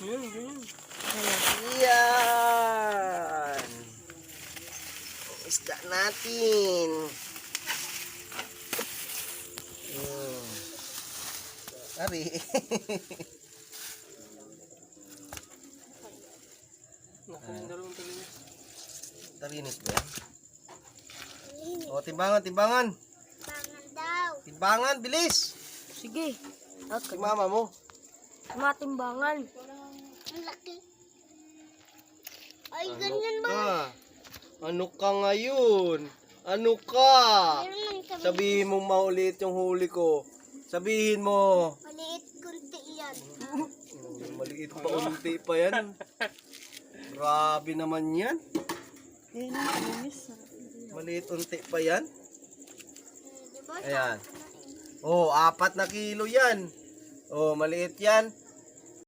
Yun, yun. Yan. Isda natin. Ari. Nakalindalong talinis. Tarinis ba yan? O, timbangan, timbangan. Bangan daw. Timbangan, bilis. Sige. Si mama mo. Matimbangan. Ang laki. Ay, ganyan ba? Ano ka ngayon? Ano ka? Meron nang sabi. Sabihin mo maulit yung huli ko. Sabihin mo. Maliit kunti yan. Maliit pa unti pa yan. Grabe naman yan. Maliit unti pa yan. Diba? Ayan. Oh, 4 na kilo yan. Oh, maliit yan.